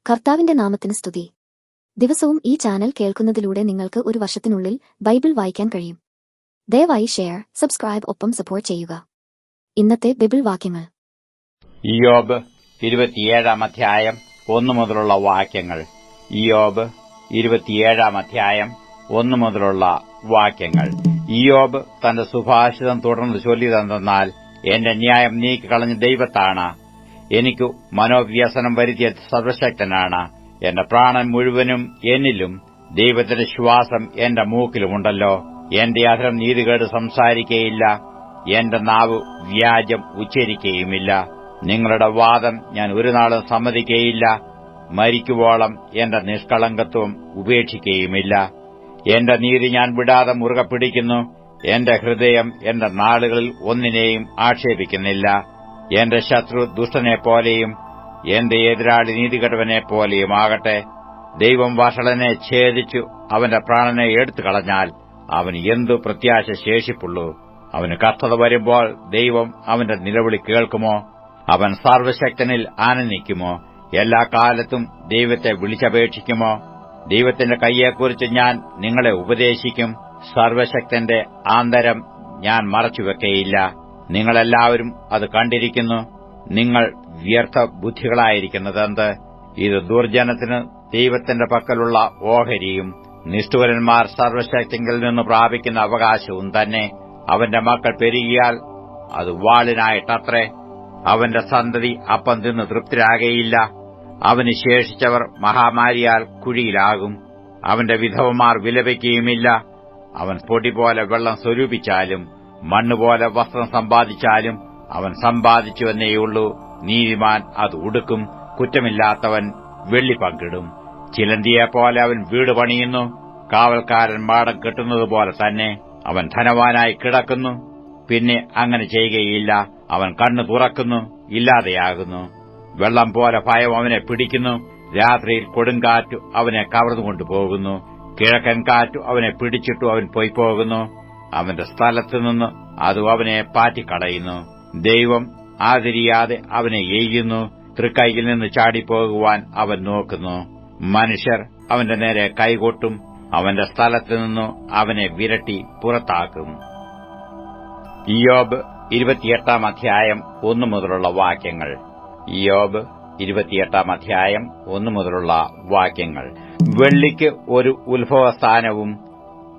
കർത്താവിന്റെ നാമത്തിന് സ്തുതി. ദിവസവും ഈ ചാനൽ കേൾക്കുന്നതിലൂടെ നിങ്ങൾക്ക് ഒരു വർഷത്തിനുള്ളിൽ ബൈബിൾ വായിക്കാൻ കഴിയും. ദയവായി ഷെയർ, സബ്സ്ക്രൈബ് ഒപ്പം സപ്പോർട്ട് ചെയ്യുക. ഇന്നത്തെ ബൈബിൾ വാക്യങ്ങൾ: ഇയ്യോബ് 27 അധ്യായം 1 മുതലുള്ള വാക്യങ്ങൾ. ഇയ്യോബ് 27 അധ്യായം 1 മുതലുള്ള വാക്യങ്ങൾ. ഇയ്യോബ് തന്റെ സുഭാഷിതം തുടർന്ന് ചൊല്ലിയതെന്തെന്നാൽ, എന്റെ ന്യായം നീക്കിക്കളഞ്ഞ ദൈവത്താണ്, എനിക്കു മനോവ്യസനം വരുത്തിയ സർവശക്തനാണ്. എന്റെ പ്രാണൻ മുഴുവനും എന്നിലും ദൈവത്തിന്റെ ശ്വാസം എന്റെ മൂക്കിലുമുണ്ടല്ലോ. എന്റെ അധരം നീതികേട് സംസാരിക്കയില്ല, എന്റെ നാവ് വ്യാജം ഉച്ചരിക്കുകയുമില്ല. നിങ്ങളുടെ വാദം ഞാൻ ഒരു നാളും സമ്മതിക്കയില്ല. മരിക്കുവോളം എന്റെ നിഷ്കളങ്കത്വം ഉപേക്ഷിക്കുകയുമില്ല. എന്റെ നീതി ഞാൻ വിടാതെ മുറുകെ പിടിക്കുന്നു. എന്റെ ഹൃദയം എന്റെ നാളുകളിൽ ഒന്നിനെയും ആക്ഷേപിക്കുന്നില്ല. എന്റെ ശത്രു ദുഷ്ടനെപ്പോലെയും എന്റെ എതിരാളി നീതികെട്ടവനെപ്പോലെയും ആകട്ടെ. ദൈവം വഷളനെ ഛേദിച്ചു അവന്റെ പ്രാണനെ എടുത്തുകളഞ്ഞാൽ അവന് എന്തു പ്രത്യാശ ശേഷിപ്പുള്ളൂ? അവന് കഷ്ടത വരുമ്പോൾ ദൈവം അവന്റെ നിലവിളി കേൾക്കുമോ? അവൻ സർവശക്തനിൽ ആനന്ദിക്കുമോ? എല്ലാ കാലത്തും ദൈവത്തെ വിളിച്ചപേക്ഷിക്കുമോ? ദൈവത്തിന്റെ കൈയെക്കുറിച്ച് ഞാൻ നിങ്ങളെ ഉപദേശിക്കും. സർവശക്തന്റെ ആന്തരം ഞാൻ മറച്ചുവെക്കയില്ല. നിങ്ങളെല്ലാവരും അത് കണ്ടിരിക്കുന്നു. നിങ്ങൾ വ്യർത്ഥ ബുദ്ധികളായിരിക്കുന്നതെന്ത്? ഇത് ദുർജനത്തിന് ദൈവത്തിന്റെ പക്കലുള്ള ഓഹരിയും നിഷ്ഠൂരന്മാർ സർവശക്തിയിൽ നിന്ന് പ്രാപിക്കുന്ന അവകാശവും തന്നെ. അവന്റെ മക്കൾ പെരുകിയാൽ അത് വാളിനായിട്ടത്രേ. അവന്റെ സന്തതി അപ്പം തിന്ന് തൃപ്തരാകയില്ല. അവന് ശേഷിച്ചവർ മഹാമാരിയാൽ കുഴിയിലാകും. അവന്റെ വിധവമാർ വിലപിക്കുകയുമില്ല. അവൻ പൊടി പോലെ വെള്ളം സ്വരൂപിച്ചാലും മണ്ണുപോലെ വസ്ത്രം സമ്പാദിച്ചാലും അവൻ സമ്പാദിച്ചുവെന്നേയുള്ളൂ. നീതിമാൻ അത് ഉടുക്കും. കുറ്റമില്ലാത്തവൻ വെള്ളി പങ്കിടും. ചിലന്തിയെപ്പോലെ അവൻ വീട് പണിയുന്നു. കാവൽക്കാരൻ മാടം കെട്ടുന്നതുപോലെ തന്നെ. അവൻ ധനവാനായി കിടക്കുന്നു, പിന്നെ അങ്ങനെ ചെയ്യുകയില്ല. അവൻ കണ്ണു തുറക്കുന്നു, ഇല്ലാതെയാകുന്നു. വെള്ളം പോലെ ഭയം അവനെ പിടിക്കുന്നു. രാത്രിയിൽ കൊടുങ്കാറ്റു അവനെ കവർന്നുകൊണ്ടുപോകുന്നു. കിഴക്കൻ കാറ്റു അവനെ പിടിച്ചിട്ടു അവൻ പോയിപ്പോകുന്നു. അവന്റെ സ്ഥലത്തുനിന്ന് അത് അവനെ പാറ്റിക്കളയുന്നു. ദൈവം ആദരിയാതെ അവനെ എയ്യുന്നു. തൃക്കൈയിൽ നിന്ന് ചാടിപ്പോകുവാൻ അവൻ നോക്കുന്നു. മനുഷ്യർ അവന്റെ നേരെ കൈകൊട്ടും. അവന്റെ സ്ഥലത്തുനിന്നു അവനെ വിരട്ടി പുറത്താക്കും. ഇയ്യോബ് 28 അധ്യായം 1 മുതലുള്ള വാക്യങ്ങൾ. ഇയ്യോബ് 28 അധ്യായം 1 മുതലുള്ള വാക്യങ്ങൾ. വെള്ളിക്ക് ഒരു ഉത്ഭവസ്ഥാനവും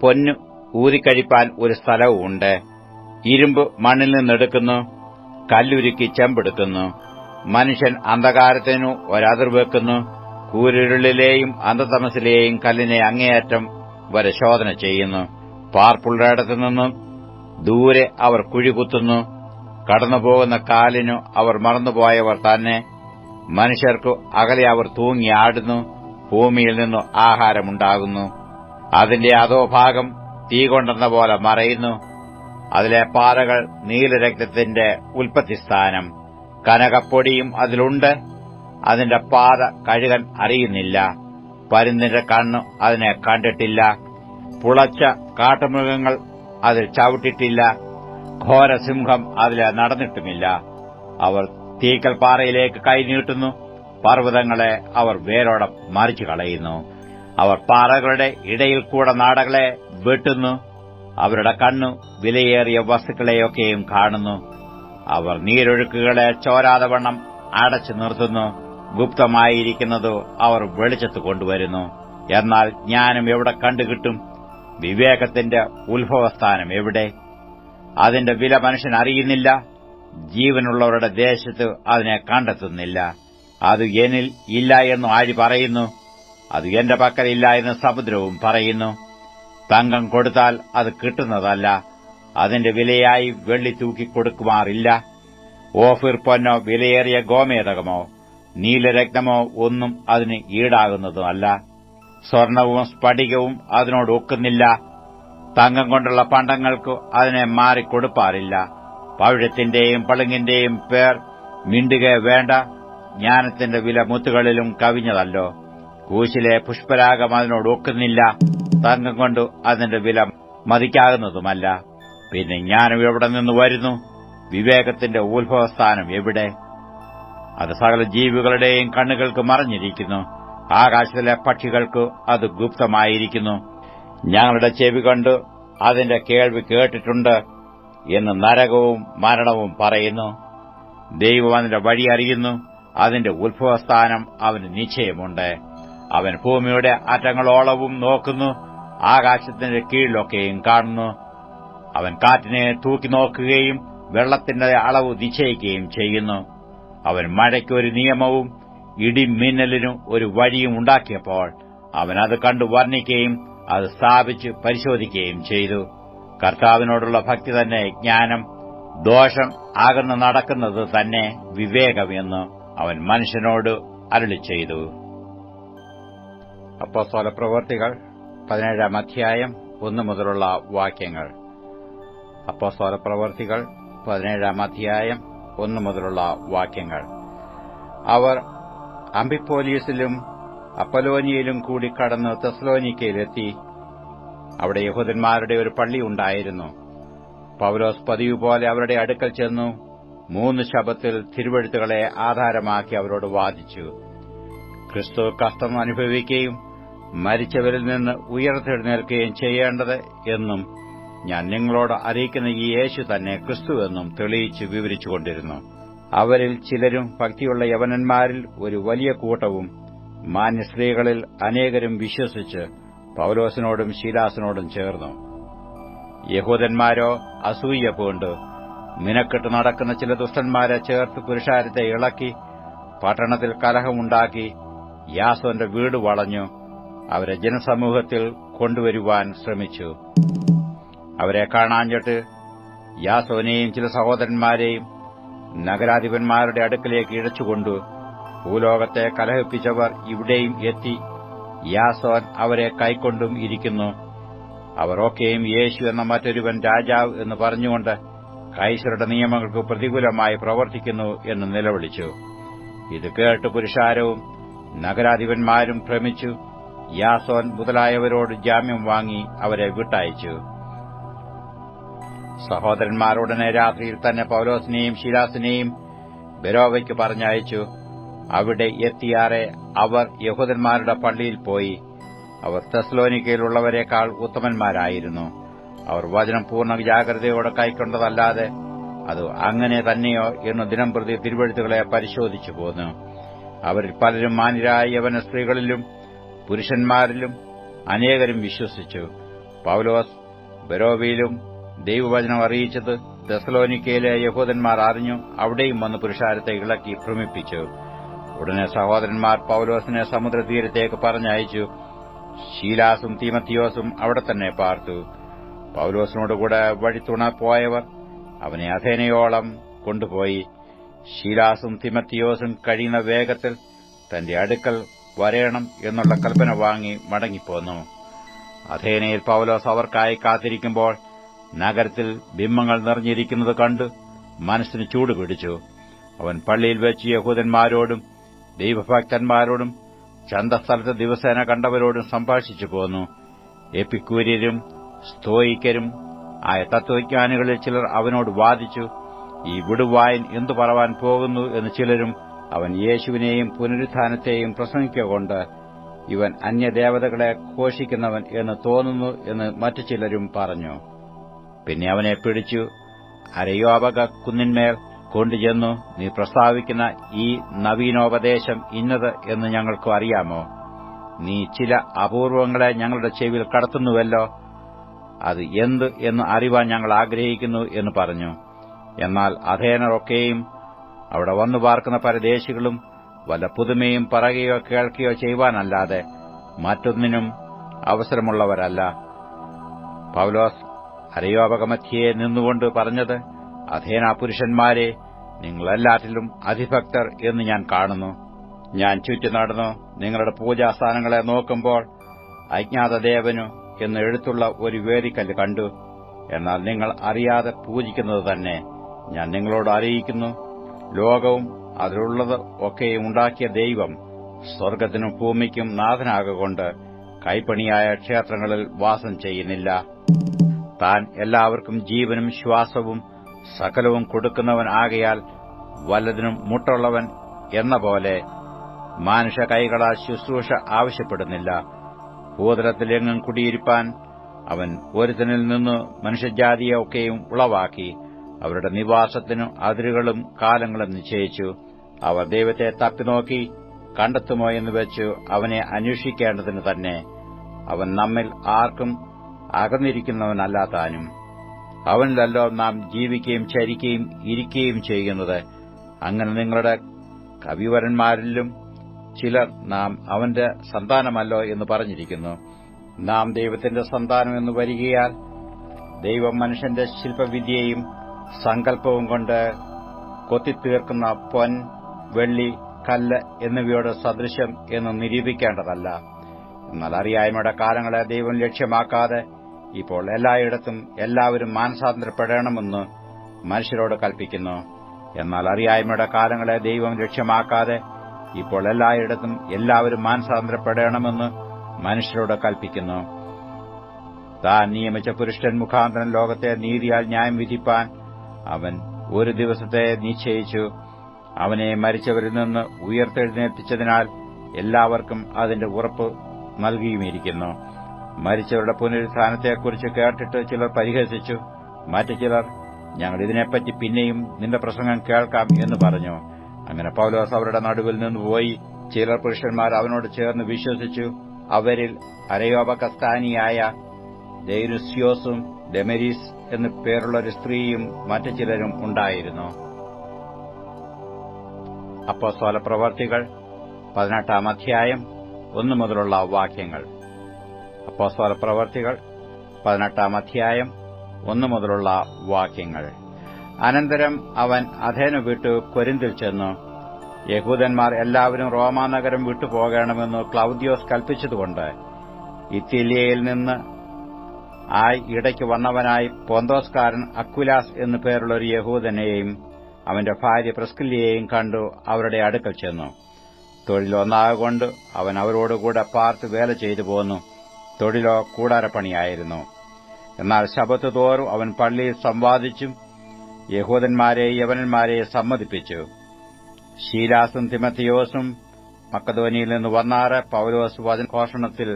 പൊന്നു ഊതിക്കഴിപ്പാൻ ഒരു സ്ഥലവും ഉണ്ട്. ഇരുമ്പ് മണ്ണിൽ നിന്നെടുക്കുന്നു, കല്ലുരുക്കി ചെമ്പെടുക്കുന്നു. മനുഷ്യൻ അന്ധകാരത്തിനു ഒരതിർ വെക്കുന്നു. കൂരിരുളിലെയും അന്ധതമസിലെയും കല്ലിനെ അങ്ങേയറ്റം വരെ ശോധന ചെയ്യുന്നു. പാർപ്പുള്ളയിടത്തുനിന്നും ദൂരെ അവർ കുഴികുത്തുന്നു. കടന്നുപോകുന്ന കാലിനു അവർ മറന്നുപോയവർ തന്നെ. മനുഷ്യർക്കു അകലെ അവർ തൂങ്ങിയാടുന്നു. ഭൂമിയിൽ നിന്നു ആഹാരമുണ്ടാകുന്നു. അതിന്റെ അധോഭാഗം തീ കൊണ്ടെന്ന പോലെ മറയുന്നു. അതിലെ പാറകൾ നീലരക്തത്തിന്റെ ഉൽപ്പത്തിസ്ഥാനം. കനകപ്പൊടിയും അതിലുണ്ട്. അതിന്റെ പാത കഴുകൻ അറിയുന്നില്ല. പരുന്തിന്റെ കണ്ണു അതിനെ കണ്ടിട്ടില്ല. പുളച്ച കാട്ടുമൃഗങ്ങൾ അതിൽ ചവിട്ടിട്ടില്ല. ഘോരസിംഹം അതിലെ നടന്നിട്ടുമില്ല. അവർ തീക്കൽ പാറയിലേക്ക് കൈനീട്ടുന്നു. പർവ്വതങ്ങളെ അവർ വേരോടെ മറിച്ചു കളയുന്നു. അവർ പാറകളുടെ ഇടയിൽ കൂടെ നാടകളെ വെട്ടുന്നു. അവരുടെ കണ്ണു വിലയേറിയ വസ്തുക്കളെയൊക്കെയും കാണുന്നു. അവർ നീരൊഴുക്കുകളെ ചോരാതെ വണ്ണം അടച്ചു നിർത്തുന്നു. ഗുപ്തമായിരിക്കുന്നതോ അവർ വെളിച്ചത്ത് കൊണ്ടുവരുന്നു. എന്നാൽ ജ്ഞാനം എവിടെ കണ്ടുകിട്ടും? വിവേകത്തിന്റെ ഉത്ഭവസ്ഥാനം എവിടെ? അതിന്റെ വില മനുഷ്യൻ അറിയുന്നില്ല. ജീവനുള്ളവരുടെ ദേശത്ത് അതിനെ കണ്ടെത്തുന്നില്ല. അത് എന്നിൽ ഇല്ല എന്ന് ആഴി പറയുന്നു. അത് എന്റെ പക്കലില്ല എന്ന് സമുദ്രവും പറയുന്നു. തങ്കം കൊടുത്താൽ അത് കിട്ടുന്നതല്ല. അതിന്റെ വിലയായി വെള്ളി തൂക്കിക്കൊടുക്കുമാറില്ല. ഓഫിർ പൊന്നോ വിലയേറിയ ഗോമേതകമോ നീലരത്നമോ ഒന്നും അതിന് ഈടാകുന്നതുമല്ല. സ്വർണവും സ്ഫടികവും അതിനോട് ഒക്കുന്നില്ല. തങ്കം കൊണ്ടുള്ള പണ്ടങ്ങൾക്ക് അതിനെ മാറിക്കൊടുപ്പാറില്ല. പവിഴത്തിന്റെയും പളുങ്ങിന്റെയും പേർ മിണ്ടുക വേണ്ട. ജ്ഞാനത്തിന്റെ വില മുത്തുകളിലും കവിഞ്ഞതല്ലോ. കൂശിലെ പുഷ്പരാഗം അതിനോട് ഒക്കുന്നില്ല. തങ്കം കൊണ്ട് അതിന്റെ വില മതിക്കാകുന്നതുമല്ല. പിന്നെ ജ്ഞാനം എവിടെ നിന്ന് വരുന്നു? വിവേകത്തിന്റെ ഉത്ഭവസ്ഥാനം എവിടെ? അത് സകല ജീവികളുടെയും കണ്ണുകൾക്ക് മറഞ്ഞിരിക്കുന്നു. ആകാശത്തിലെ പക്ഷികൾക്ക് അത് ഗുപ്തമായിരിക്കുന്നു. ഞങ്ങളുടെ ചെവി കൊണ്ട് അതിന്റെ കേൾവി കേട്ടിട്ടുണ്ട് എന്ന് നരകവും മരണവും പറയുന്നു. ദൈവം അതിന്റെ വഴി അറിയുന്നു, അതിന്റെ ഉത്ഭവസ്ഥാനം അവന് നിശ്ചയമുണ്ട്. അവൻ ഭൂമിയുടെ അറ്റങ്ങളോളവും നോക്കുന്നു, ആകാശത്തിന്റെ കീഴിലൊക്കെയും കാണുന്നു. അവൻ കാറ്റിനെ തൂക്കി നോക്കുകയും വെള്ളത്തിന്റെ അളവ് നിശ്ചയിക്കുകയും ചെയ്യുന്നു. അവൻ മഴയ്ക്കൊരു നിയമവും ഇടിമിന്നലിനു ഒരു വഴിയും ഉണ്ടാക്കിയപ്പോൾ അവൻ അത് കണ്ടു വർണ്ണിക്കുകയും അത് സ്ഥാപിച്ച് പരിശോധിക്കുകയും ചെയ്തു. കർത്താവിനോടുള്ള ഭക്തി തന്നെ ജ്ഞാനം, ദോഷം അകന്നു നടക്കുന്നത് തന്നെ വിവേകമെന്ന് അവൻ മനുഷ്യനോട് അരുളിച്ചെയ്തു. അപ്പോസ്തലപ്രവൃത്തികൾ 17-ാം അധ്യായം 1 മുതലുള്ള വാക്യങ്ങൾ. അപ്പോസ്തലപ്രവൃത്തികൾ 17-ാം അധ്യായം 1 മുതലുള്ള വാക്യങ്ങൾ. അവർ അംഫിപോലിസിലും അപ്പൊലോനിയയിലും കൂടി കടന്ന് തെസ്സലോനിക്കയിലെത്തി. അവിടെ യഹൂദന്മാരുടെ ഒരു പള്ളി ഉണ്ടായിരുന്നു. പൌലോസ് പതിവ് പോലെ അവരുടെ അടുക്കൽ ചെന്നു 3 ശബ്ബത്തിൽ തിരുവെഴുത്തുകളെ ആധാരമാക്കി അവരോട് വാദിച്ചു. ക്രിസ്തു കഷ്ടം അനുഭവിക്കുകയും മരിച്ചവരിൽ നിന്ന് ഉയർത്തെഴുന്നേൽക്കുകയും ചെയ്യേണ്ടത് എന്നും ഞാൻ നിങ്ങളോട് അറിയിക്കുന്ന ഈ യേശു തന്നെ ക്രിസ്തുവെന്നും തെളിയിച്ച് വിവരിച്ചുകൊണ്ടിരുന്നു. അവരിൽ ചിലരും ഭക്തിയുള്ള യവനന്മാരിൽ ഒരു വലിയ കൂട്ടവും മാന്യസ്ത്രീകളിൽ അനേകരും വിശ്വസിച്ച് പൌലോസിനോടും ശീലാസിനോടും ചേർന്നു. യഹൂദന്മാരോ അസൂയ പൂണ്ട് മിനക്കെട്ട് നടക്കുന്ന ചില ദുഷ്ടന്മാരെ ചേർത്ത് പുരുഷാരത്തെ ഇളക്കി പട്ടണത്തിൽ കലഹമുണ്ടാക്കി യാസോന്റെ വീട് വളഞ്ഞു അവരെ ജനസമൂഹത്തിൽ കൊണ്ടുവരുവാൻ ശ്രമിച്ചു. അവരെ കാണാഞ്ഞിട്ട് യാസോനെയും ചില സഹോദരന്മാരെയും നഗരാധിപന്മാരുടെ അടുക്കലേക്ക് ഇഴച്ചുകൊണ്ടു ഭൂലോകത്തെ കലഹിപ്പിച്ചവർ ഇവിടെയും എത്തി. യാസോൻ അവരെ കൈക്കൊണ്ടും ഇരിക്കുന്നു. അവർ ഒക്കെയും യേശു എന്ന മറ്റൊരുവൻ രാജാവ് എന്ന് പറഞ്ഞുകൊണ്ട് കൈസരുടെ നിയമങ്ങൾക്ക് പ്രതികൂലമായി പ്രവർത്തിക്കുന്നു എന്ന് നിലവിളിച്ചു. ഇത് കേട്ട് പുരുഷാരവും നഗരാധിപന്മാരും ഭ്രമിച്ചു. യാസോൻ മുതലായവരോട് ജാമ്യം വാങ്ങി അവരെ വിട്ടയച്ചു. സഹോദരന്മാരുടനെ രാത്രിയിൽ തന്നെ പൌലോസിനെയും ശീലാസിനെയും ബെരോവയ്ക്ക് പറഞ്ഞയച്ചു. അവിടെ എത്തിയാറെ അവർ യഹൂദന്മാരുടെ പള്ളിയിൽ പോയി. അവർ തെസ്സലോനിക്കയിലുള്ളവരെക്കാൾ ഉത്തമന്മാരായിരുന്നു. അവർ വചനം പൂർണ്ണ ജാഗ്രതയോടെ കൈക്കൊണ്ടതല്ലാതെ അത് അങ്ങനെ തന്നെയോ എന്ന് ദിനംപ്രതി തിരുവെഴുത്തുകളെ പരിശോധിച്ചു പോന്നു. അവരിൽ പലരും മാന്യരായ യവന സ്ത്രീകളിലും പുരുഷന്മാരിലും അനേകരും വിശ്വസിച്ചു. പൌലോസ് ബെരോവയിലും ദൈവവചനം അറിയിച്ചത് തെസ്സലോനിക്കയിലെ യഹൂദന്മാർ അറിഞ്ഞു. അവിടെയും വന്ന് പുരുഷാരത്തെ ഇളക്കി ഭ്രമിപ്പിച്ചു. ഉടനെ സഹോദരന്മാർ പൌലോസിനെ സമുദ്രതീരത്തേക്ക് പറഞ്ഞയച്ചു. ശീലാസും തീമത്തിയോസും അവിടെ തന്നെ പാർത്തു. പൌലോസിനോടുകൂടെ വഴിത്തുണ പോയവർ അവനെ അഥേനയോളം കൊണ്ടുപോയി. ശീലാസും തിമത്തിയോസും കഴിയുന്ന വേഗത്തിൽ തന്റെ അടുക്കൽ വരേണം എന്നുള്ള കൽപ്പന വാങ്ങി മടങ്ങിപ്പോന്നു. അഥേനയിൽ പൌലോസ് അവർക്കായി കാത്തിരിക്കുമ്പോൾ നഗരത്തിൽ ബിംബങ്ങൾ നിറഞ്ഞിരിക്കുന്നത് കണ്ട് മനസ്സിന് ചൂടുപിടിച്ചു. അവൻ പള്ളിയിൽ വെച്ച് യഹൂദന്മാരോടും ദൈവഭക്തന്മാരോടും ചന്തസ്ഥലത്ത് ദിവസേന കണ്ടവരോടും സംഭാഷിച്ചു പോന്നു. എപ്പിക്കൂര്യരും സ്തോയിക്കരും ആയ തത്വജ്ഞാനികളിൽ ചിലർ അവനോട് വാദിച്ചു. ഈ വിടുവായൻ എന്തു പറവാൻ പോകുന്നു എന്ന് ചിലരും, അവൻ യേശുവിനെയും പുനരുത്ഥാനത്തെയും പ്രസംഗിക്കൊണ്ട് ഇവൻ അന്യദേവതകളെ ഘോഷിക്കുന്നവൻ എന്ന് തോന്നുന്നു എന്ന് മറ്റു ചിലരും പറഞ്ഞു. പിന്നെ അവനെ പിടിച്ചു അരയോപക കുന്നിന്മേൽ കൊണ്ടുചെന്നു, നീ പ്രസ്താവിക്കുന്ന ഈ നവീനോപദേശം ഇന്നത് എന്ന് ഞങ്ങൾക്ക് അറിയാമോ? നീ ചില അപൂർവങ്ങളെ ഞങ്ങളുടെ ചെവിയിൽ കടത്തുന്നുവല്ലോ. അത് എന്ത് എന്ന് അറിവാൻ ഞങ്ങൾ ആഗ്രഹിക്കുന്നു എന്ന് പറഞ്ഞു. എന്നാൽ അഥേനറൊക്കെയും അവിടെ വന്നു പാർക്കുന്ന പരദേശികളും വല്ല പുതുമയും പറയുകയോ കേൾക്കുകയോ ചെയ്യുവാനല്ലാതെ മറ്റൊന്നിനും അവസരമുള്ളവരല്ല. പൌലോസ് അരയോപകമധ്യേ നിന്നുകൊണ്ട് പറഞ്ഞത്, അഥേന പുരുഷന്മാരെ, നിങ്ങളെല്ലാറ്റിലും അതിഭക്തർ എന്ന് ഞാൻ കാണുന്നു. ഞാൻ ചുറ്റി നടന്നു നിങ്ങളുടെ പൂജാസ്ഥാനങ്ങളെ നോക്കുമ്പോൾ അജ്ഞാതദേവനു എന്ന് എഴുത്തുള്ള ഒരു വേദിക്കല്ല് കണ്ടു. എന്നാൽ നിങ്ങൾ അറിയാതെ പൂജിക്കുന്നത് തന്നെ ഞാൻ നിങ്ങളോട് അറിയിക്കുന്നു. ലോകവും അതിലുള്ളത് ഒക്കെയും ഉണ്ടാക്കിയ ദൈവം സ്വർഗ്ഗത്തിനും ഭൂമിക്കും നാഥനാകൊണ്ട് കൈപ്പണിയായ ക്ഷേത്രങ്ങളിൽ വാസം ചെയ്യുന്നില്ല. താൻ എല്ലാവർക്കും ജീവനും ശ്വാസവും സകലവും കൊടുക്കുന്നവൻ ആകയാൽ വല്ലതിനും മുട്ടുള്ളവൻ എന്ന പോലെ മാനുഷ കൈകളാൽ ശുശ്രൂഷ ആവശ്യപ്പെടുന്നില്ല. ഭൂതലത്തിലെങ്ങും കുടിയിരിപ്പാൻ അവൻ ഒരുത്തനിൽ നിന്ന് മനുഷ്യജാതിയെ ഒക്കെയും ഉളവാക്കി അവരുടെ നിവാസത്തിനു അതിരുകളും കാലങ്ങളും നിശ്ചയിച്ചു. അവർ ദൈവത്തെ തപ്പിനോക്കി കണ്ടെത്തുമോ എന്ന് വെച്ചു അവനെ അന്വേഷിക്കേണ്ടതിന് തന്നെ. അവൻ നമ്മിൽ ആർക്കും അകന്നിരിക്കുന്നവനല്ലാതാനും. അവനിലല്ലോ നാം ജീവിക്കുകയും ചരിക്കുകയും ഇരിക്കുകയും ചെയ്യുന്നത്. അങ്ങനെ നിങ്ങളുടെ കവിവരന്മാരിലും ചിലർ നാം അവന്റെ സന്താനമല്ലോ എന്ന് പറഞ്ഞിരിക്കുന്നു. നാം ദൈവത്തിന്റെ സന്താനം എന്ന് വരികയാൽ ദൈവം മനുഷ്യന്റെ ശില്പവിദ്യയും സങ്കല്പവും കൊണ്ട് കൊത്തിത്തീർക്കുന്ന പൊൻ, വെള്ളി, കല്ല് എന്നിവയോട് സദൃശം എന്ന് നിരൂപിക്കേണ്ടതല്ല. എന്നാൽ അറിയായ്മയുടെ കാലങ്ങളെ ദൈവം ലക്ഷ്യമാക്കാതെ ഇപ്പോൾ എല്ലായിടത്തും എല്ലാവരും മാനസാന്തരപ്പെടണമെന്ന് മനുഷ്യരോട് കൽപ്പിക്കുന്നു. എന്നാൽ അറിയായ്മയുടെ കാലങ്ങളെ ദൈവം ലക്ഷ്യമാക്കാതെ ഇപ്പോൾ എല്ലായിടത്തും എല്ലാവരും മാനസാന്തരപ്പെടണമെന്ന് മനുഷ്യരോട് കൽപ്പിക്കുന്നു. താൻ നിയമിച്ച പുരുഷൻ മുഖാന്തരം ലോകത്തെ നീതിയാൽ ന്യായം വിധിപ്പാൻ അവൻ ഒരു ദിവസത്തെ നിശ്ചയിച്ചു. അവനെ മരിച്ചവരിൽ നിന്ന് ഉയർത്തെഴുന്നേൽപ്പിച്ചതിനാൽ എല്ലാവർക്കും അതിന്റെ ഉറപ്പ് നൽകിയുമിരിക്കുന്നു. മരിച്ചവരുടെ പുനരുത്ഥാനത്തെക്കുറിച്ച് കേട്ടിട്ട് ചിലർ പരിഹസിച്ചു. മറ്റു ചിലർ, ഞങ്ങൾ ഇതിനെപ്പറ്റി പിന്നെയും നിന്റെ പ്രസംഗം കേൾക്കാം എന്ന് പറഞ്ഞു. അങ്ങനെ പൗലോസ് അവരുടെ നടുവിൽ നിന്ന് പോയി. ചിലർ പുരുഷന്മാർ അവനോട് ചേർന്ന് വിശ്വസിച്ചു. അവരിൽ അരയോപകസ്ഥാനിയായ ദൈനുസ്യോസും ഡെമരീസ് എന്നു പേരുള്ള ഒരു സ്ത്രീയും മറ്റു ചിലരും ഉണ്ടായിരുന്നു. അപ്പോസ്തല പ്രവർത്തികൾ 18-ാം അധ്യായം 1 മുതലുള്ള വാക്യങ്ങൾ. അപ്പോസ്തല പ്രവർത്തികൾ 18-ാം അധ്യായം 1 മുതലുള്ള വാക്യങ്ങൾ. അനന്തരം അവൻ അഥേന വിട്ടു കൊരിന്തിൽ ചെന്നു. യഹൂദന്മാർ എല്ലാവരും റോമാനഗരം വിട്ടുപോകണമെന്ന് ക്ലൌദ്യോസ് കൽപ്പിച്ചതുകൊണ്ട് ഇത്തിലിയയിൽ നിന്ന് ഇടയ്ക്ക് വന്നവനായി പൊന്തോസ്കാരൻ അക്വിലാസ് എന്നു പേരുള്ള ഒരു യഹൂദനെയും അവന്റെ ഭാര്യ പ്രിസ്കില്ലയെയും കണ്ടു അവരുടെ അടുക്കൽ ചെന്നു. തൊഴിലൊന്നാകൊണ്ട് അവൻ അവരോടുകൂടെ പാർത്ത് വേല ചെയ്തു പോന്നു. തൊഴിലോ കൂടാരപ്പണിയായിരുന്നു. എന്നാൽ ശബ്ബത്ത് തോറും അവൻ പള്ളിയിൽ സംവാദിച്ചും യഹൂദന്മാരെയും യവനന്മാരെയും സമ്മതിപ്പിച്ചു. ശീലാസും തിമത്തിയോസും മക്കദോനിയിൽ നിന്ന് വന്നാറ് പൌലോസ് വചനഘോഷണത്തിൽ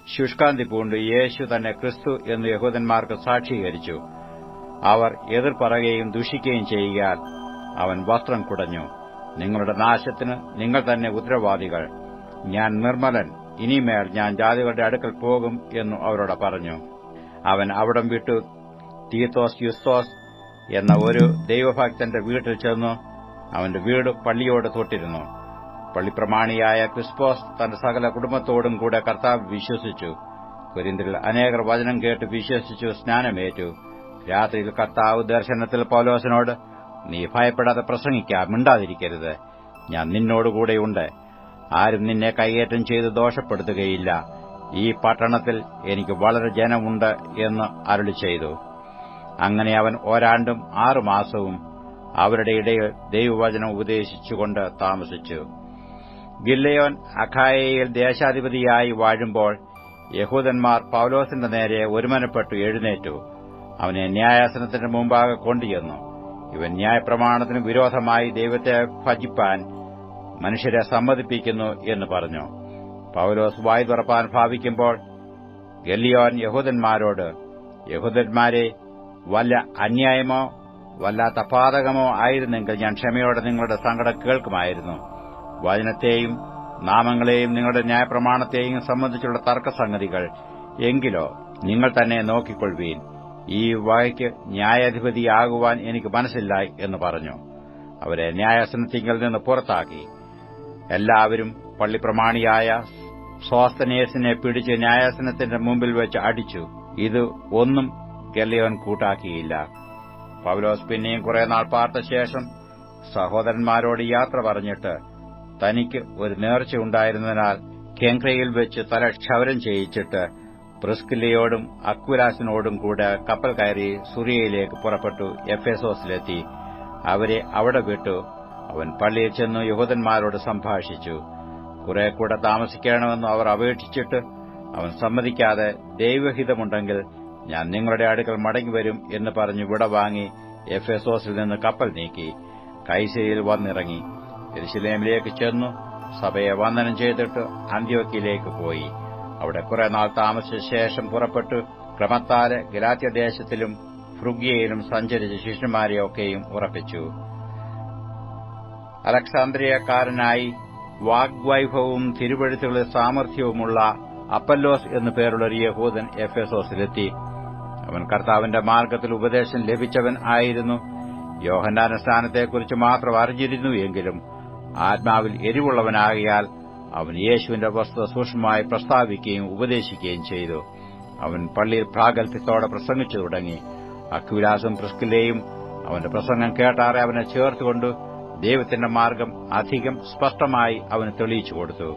ശുഷ്കാന്തി പൂണ്ട് യേശു തന്നെ ക്രിസ്തു എന്ന് യഹൂദന്മാർക്ക് സാക്ഷീകരിച്ചു. അവർ എതിർപ്പറയുകയും ദുഷിക്കുകയും ചെയ്യുകയാൽ അവൻ വസ്ത്രം കുടഞ്ഞു. നിങ്ങളുടെ നാശത്തിന് നിങ്ങൾ തന്നെ ഉത്തരവാദികൾ. ഞാൻ നിർമ്മലൻ, ഇനിമേൽ ഞാൻ ജാതികളുടെ അടുക്കൽ പോകും എന്നു അവരോട് പറഞ്ഞു. അവൻ അവിടം വിട്ടു തീത്തോസ് യുസ്തോസ് എന്ന ഒരു ദൈവഭക്തന്റെ വീട്ടിൽ ചെന്നു. അവന്റെ വീട് പള്ളിയോട് തൊട്ടിരുന്നു. പള്ളിപ്രമാണിയായ ക്രിസ്പോസ് തന്റെ സകല കുടുംബത്തോടും കൂടെ കർത്താവ് വിശ്വസിച്ചു. കൊരിന്തിൽ അനേകർ വചനം കേട്ട് വിശ്വസിച്ചു സ്നാനമേറ്റു. രാത്രിയിൽ കർത്താവ് ദർശനത്തിൽ പൗലോസിനോട്, നീ ഭയപ്പെടാതെ പ്രസംഗിക്കാം, മിണ്ടാതിരിക്കരുത്. ഞാൻ നിന്നോടുകൂടെയുണ്ട്. ആരും നിന്നെ കൈയേറ്റം ചെയ്ത് ദോഷപ്പെടുത്തുകയില്ല. ഈ പട്ടണത്തിൽ എനിക്ക് വളരെ ജനമുണ്ട് എന്ന് അരുളി ചെയ്തു. അങ്ങനെ അവൻ 1 ആണ്ടും 6 മാസവും അവരുടെ ഇടയിൽ ദൈവവചനം ഉപദേശിച്ചുകൊണ്ട് താമസിച്ചു. ഗില്ലയോൻ അഖായയിൽ ദേശാധിപതിയായി വാഴുമ്പോൾ യഹൂദന്മാർ പൌലോസിന്റെ നേരെ ഒരുമനപ്പെട്ടു എഴുന്നേറ്റു അവനെ ന്യായാസനത്തിന്റെ മുമ്പാകെ കൊണ്ടുചെന്നു. ഇവൻ ന്യായപ്രമാണത്തിന് വിരോധമായി ദൈവത്തെ ഭജിപ്പാൻ മനുഷ്യരെ സമ്മതിപ്പിക്കുന്നു എന്ന് പറഞ്ഞു. പൌലോസ് വായ് തുറപ്പാൻ ഭാവിക്കുമ്പോൾ ഗല്ലിയോൻ യഹൂദന്മാരോട്, യഹൂദന്മാരെ, വല്ല അന്യായമോ വല്ലാത്ത പാതകമോ ആയിരുന്നെങ്കിൽ ഞാൻ ക്ഷമയോടെ നിങ്ങളുടെ സങ്കടം കേൾക്കുമായിരുന്നു. വചനത്തെയും നാമങ്ങളെയും നിങ്ങളുടെ ന്യായപ്രമാണത്തെയും സംബന്ധിച്ചുള്ള തർക്കസംഗതികൾ എങ്കിലോ നിങ്ങൾ തന്നെ നോക്കിക്കൊള്ളുവീൻ. ഈ വകയ്ക്ക് ന്യായാധിപതിയാകുവാൻ എനിക്ക് മനസ്സില്ല എന്ന് പറഞ്ഞു. അവരെ ന്യായാസനത്തിങ്കൽ നിന്ന് പുറത്താക്കി. എല്ലാവരും പള്ളിപ്രമാണിയായ സോസ്തനേസിനെ പിടിച്ച് ന്യായാസനത്തിന്റെ മുമ്പിൽ വെച്ച് അടിച്ചു. ഇത് ഒന്നും ഗല്ലിയോൻ കൂട്ടാക്കിയില്ല. പൗലോസ് പിന്നെയും കുറെ നാൾ പാർത്ത ശേഷം സഹോദരന്മാരോട് യാത്ര പറഞ്ഞിട്ട് തനിക്ക് ഒരു നേർച്ച ഉണ്ടായിരുന്നതിനാൽ കെങ്ക്രയിൽ വെച്ച് തല ക്ഷൗരം ചെയ്യിച്ചിട്ട് പ്രിസ്കില്ലയോടും അക്വിലാസിനോടും കൂടെ കപ്പൽ കയറി സുറിയയിലേക്ക് പുറപ്പെട്ടു എഫെസോസിലെത്തി. അവരെ അവിടെ വിട്ടു അവൻ പള്ളിയിൽ ചെന്നു യഹൂദന്മാരോട് സംഭാഷിച്ചു. കുറെ കൂടെ താമസിക്കണമെന്ന് അവർ അപേക്ഷിച്ചിട്ട് അവൻ സമ്മതിക്കാതെ, ദൈവഹിതമുണ്ടെങ്കിൽ ഞാൻ നിങ്ങളുടെ അടുക്കൽ മടങ്ങിവരും എന്ന് പറഞ്ഞ് വിട വാങ്ങി എഫെസോസിൽ നിന്ന് കപ്പൽ നീക്കി കൈസരിയിൽ വന്നിറങ്ങി. യെരുശലേമിലേക്ക് ചെന്നു സഭയെ വന്ദനം ചെയ്തിട്ട് അന്ത്യോക്യയിലേക്ക് പോയി. അവിടെ കുറെ നാൾ താമസിച്ച ശേഷം പുറപ്പെട്ടു ക്രമത്താല് ഗലാത്യദേശത്തിലും ഫ്രുഗ്യയിലും സഞ്ചരിച്ച ശിഷ്യന്മാരെയൊക്കെയും ഉറപ്പിച്ചു. അലക്സാന്ദ്രിയക്കാരനായി വാഗ്വൈഭവവും തിരുവെഴുത്തുകളിൽ സാമർഥ്യവുമുള്ള അപ്പല്ലോസ് എന്നു പേരുള്ള ഒരു യഹൂദൻ എഫെസോസിലെത്തി. അവൻ കർത്താവിന്റെ മാർഗ്ഗത്തിൽ ഉപദേശം ലഭിച്ചവൻ ആയിരുന്നു. യോഹന്നാന്റെ സ്നാനത്തെക്കുറിച്ച് മാത്രം അറിഞ്ഞിരുന്നു എങ്കിലും ആത്മാവിൽ എരിവുള്ളവനാകിയാൽ അവൻ യേശുവിന്റെ വസ്തുത സൂക്ഷ്മമായി പ്രസ്താവിക്കുകയും ഉപദേശിക്കുകയും ചെയ്തു. അവൻ പള്ളിയിൽ പ്രാഗൽഭ്യത്തോടെ പ്രസംഗിച്ചു തുടങ്ങി. അക്വിലാസും പ്രിസ്കില്ലയും അവന്റെ പ്രസംഗം കേട്ടാറെ അവനെ ചേർത്തുകൊണ്ട് ദൈവത്തിന്റെ മാർഗ്ഗം അധികം സ്പഷ്ടമായി അവന് തെളിയിച്ചു കൊടുത്തു.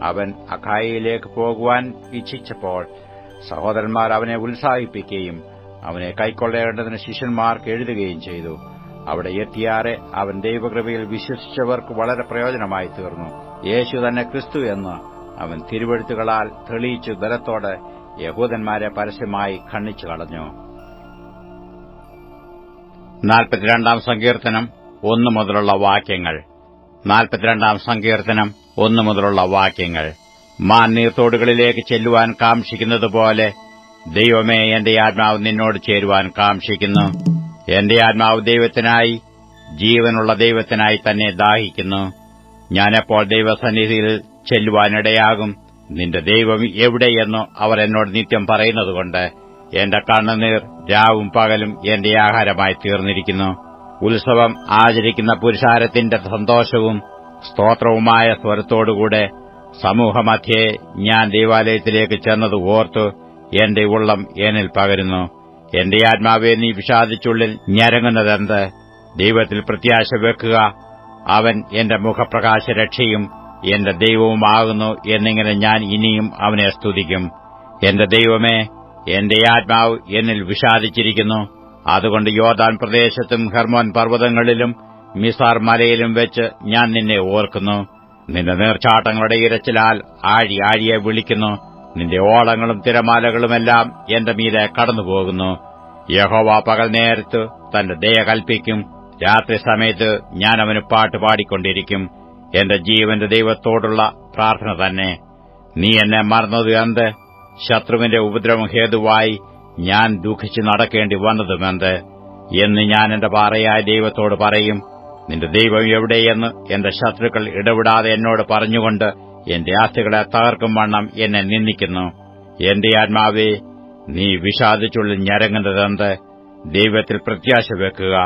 അവൻ അഖായയിലേക്ക് പോകുവാൻ ഇച്ഛിച്ചപ്പോൾ സഹോദരന്മാർ അവനെ ഉത്സാഹിപ്പിക്കുകയും അവനെ കൈക്കൊള്ളേണ്ടതിന് ശിഷ്യന്മാർക്ക് എഴുതുകയും ചെയ്തു. അവിടെ എത്തിയാറെ അവൻ ദൈവകൃപയിൽ വിശ്വസിച്ചവർക്ക് വളരെ പ്രയോജനമായി തീർന്നു. യേശു തന്നെ ക്രിസ്തു എന്ന് അവൻ തിരുവെഴുത്തുകളാൽ തെളിയിച്ചു ബലത്തോടെ യഹൂദന്മാരെ പരസ്യമായി ഖണ്ഡിച്ചു കളഞ്ഞു. 42 സങ്കീർത്തനം 1 മുതലുള്ള വാക്യങ്ങൾ. 42 സങ്കീർത്തനം 1 മുതലുള്ള വാക്യങ്ങൾ. മാൻ നീർത്തോടുകളിലേക്ക് ചെല്ലുവാൻ കാംക്ഷിക്കുന്നതുപോലെ ദൈവമേ, എന്റെ ആത്മാവ് നിന്നോട് ചേരുവാൻ കാംക്ഷിക്കുന്നു. എന്റെ ആത്മാവ് ദൈവത്തിനായി, ജീവനുള്ള ദൈവത്തിനായി തന്നെ ദാഹിക്കുന്നു. ഞാനെപ്പോൾ ദൈവസന്നിധിയിൽ ചെല്ലുവാനിടയാകും? നിന്റെ ദൈവം എവിടെയെന്ന് അവർ എന്നോട് നിത്യം പറയുന്നതുകൊണ്ട് എന്റെ കണ്ണുനീർ രാവും പകലും എന്റെ ആഹാരമായി തീർന്നിരിക്കുന്നു. ഉത്സവം ആചരിക്കുന്ന പുരുഷാരത്തിന്റെ സന്തോഷവും സ്തോത്രവുമായ സ്വരത്തോടുകൂടെ സമൂഹമധ്യേ ഞാൻ ദൈവാലയത്തിലേക്ക് ചെന്നത് ഓർത്തു എന്റെ ഉള്ളം എന്നിൽ പകരുന്നു. എന്റെ ആത്മാവെ, നീ വിഷാദിച്ചുള്ളിൽ ഞരങ്ങുന്നതെന്ത്? ദൈവത്തിൽ പ്രത്യാശ വെക്കുക. അവൻ എന്റെ മുഖപ്രകാശരക്ഷയും എന്റെ ദൈവവുമാകുന്നു എന്നിങ്ങനെ ഞാൻ ഇനിയും അവനെ സ്തുതിക്കും. എന്റെ ദൈവമേ, എന്റെ ആത്മാവ് എന്നിൽ വിഷാദിച്ചിരിക്കുന്നു. അതുകൊണ്ട് യോർദാൻ പ്രദേശത്തും ഹെർമോൻ പർവ്വതങ്ങളിലും മിസാർ മലയിലും വെച്ച് ഞാൻ നിന്നെ ഓർക്കുന്നു. നിന്റെ നീർച്ചാട്ടങ്ങളുടെ ഇരച്ചിലാൽ ആഴി ആഴിയെ വിളിക്കുന്നു. നിന്റെ ഓളങ്ങളും തിരമാലകളുമെല്ലാം എന്റെ മീതെ കടന്നുപോകുന്നു. യഹോവ പകൽ നേരത്ത് തന്റെ ദയ കൽപ്പിക്കും. രാത്രി സമയത്ത് ഞാൻ അവന് പാട്ട് പാടിക്കൊണ്ടിരിക്കും. എന്റെ ജീവന്റെ ദൈവത്തോടുള്ള പ്രാർത്ഥന തന്നെ. നീ എന്നെ മറന്നത് എന്ത്? ശത്രുവിന്റെ ഉപദ്രവം ഹേതുവായി ഞാൻ ദുഃഖിച്ച് നടക്കേണ്ടി വന്നതുമെന്ത് എന്ന് ഞാൻ എന്റെ പാറയായ ദൈവത്തോട് പറയും. നിന്റെ ദൈവം എവിടെയെന്ന് എന്റെ ശത്രുക്കൾ ഇടവിടാതെ എന്നോട് പറഞ്ഞുകൊണ്ട് എന്റെ ആസ്തികളെ തകർക്കും വണ്ണം എന്നെ നിന്ദിക്കുന്നു. എന്റെ ആത്മാവേ, നീ വിഷാദിച്ചുള്ളിൽ ഞരങ്ങുന്നതെന്ത്? ദൈവത്തിൽ പ്രത്യാശ വെക്കുക.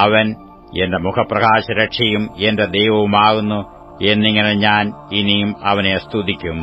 അവൻ എന്റെ മുഖപ്രകാശരക്ഷയും എന്റെ ദൈവവുമാകുന്നു എന്നിങ്ങനെ ഞാൻ ഇനിയും അവനെ സ്തുതിക്കും.